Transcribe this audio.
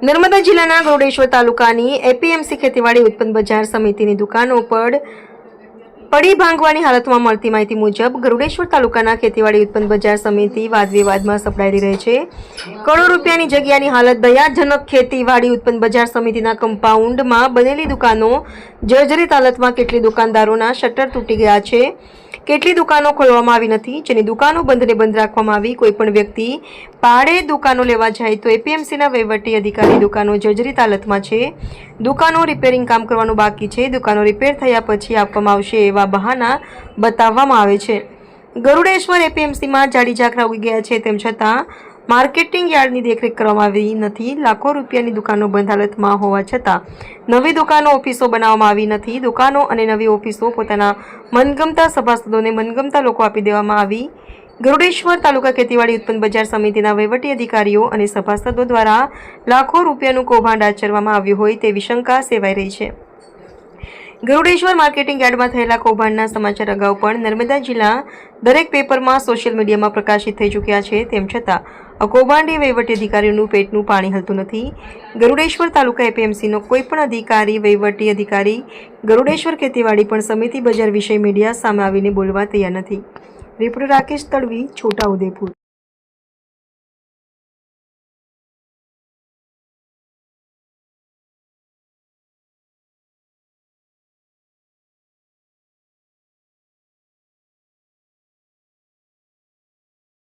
નર્મદા જિલ્લાના ગરુડેશ્વર તાલુકાની એપીએમસી ખેતીવાડી ઉત્પન્ન બજાર સમિતિની દુકાનો પર પડી ભાંગવાની હાલતમાં મળતી માહિતી મુજબ ગરુડેશ્વર તાલુકાના ખેતીવાડી ઉત્પન્ન બજાર સમિતિ વાદવિવાદમાં સપડાયેલી રહે છે। કરોડો રૂપિયાની જગ્યાની હાલત દયાજનક। ખેતીવાડી ઉત્પન્ન બજાર સમિતિના કમ્પાઉન્ડમાં બનેલી દુકાનો જર્જરિત હાલતમાં। કેટલી દુકાનદારોના શટર તૂટી ગયા છે, કેટલી દુકાનો ખોલવામાં આવી નથી, જેની દુકાનો બંધને બંધ રાખવામાં આવી। કોઈપણ વ્યક્તિ પાડે દુકાનો લેવા જાય તો એપીએમસીના વહીવટી અધિકારી દુકાનો જર્જરિત હાલતમાં છે, દુકાનો રિપેરિંગ કામ કરવાનું બાકી છે, દુકાનો રિપેર થયા પછી આપવામાં આવશે એવા બહાના બતાવવામાં આવે છે। ગરુડેશ્વર એપીએમસીમાં જાડી ઝાકરા ઉગી ગયા છે, તેમ છતાં માર્કેટિંગ યાર્ડની દેખરેખ કરવામાં આવી નથી। લાખો રૂપિયાની દુકાનો બંધ હાલતમાં હોવા છતાં નવી દુકાનો ઓફિસો બનાવવામાં આવી નથી। દુકાનો અને નવી ઓફિસો પોતાના મનગમતા સભાસદોને મનગમતા લોકો આપી દેવામાં આવી। ગરુડેશ્વર તાલુકા ખેતીવાડી ઉત્પન્ન બજાર સમિતિના વહીવટી અધિકારીઓ અને સભાસદો દ્વારા લાખો રૂપિયાનું કૌભાંડ આચરવામાં આવ્યું હોય તેવી શંકા સેવાઈ રહી છે। ગરુડેશ્વર માર્કેટિંગ યાર્ડમાં થયેલા કૌભાંડના સમાચાર અગાઉ પણ નર્મદા જિલ્લા દરેક પેપરમાં સોશિયલ મીડિયામાં પ્રકાશિત થઈ ચૂક્યા છે, તેમ છતાં આ કૌભાંડી વહીવટી અધિકારીઓનું પેટનું પાણી હલતું નથી। ગરુડેશ્વર તાલુકા એપીએમસીનો કોઈ પણ અધિકારી, વહીવટી અધિકારી ગરુડેશ્વર ખેતીવાડી પણ સમિતિ બજાર વિશે મીડિયા સામે આવીને બોલવા તૈયાર નથી। રિપોર્ટર રાકેશ તડવી, છોટાઉદેપુર।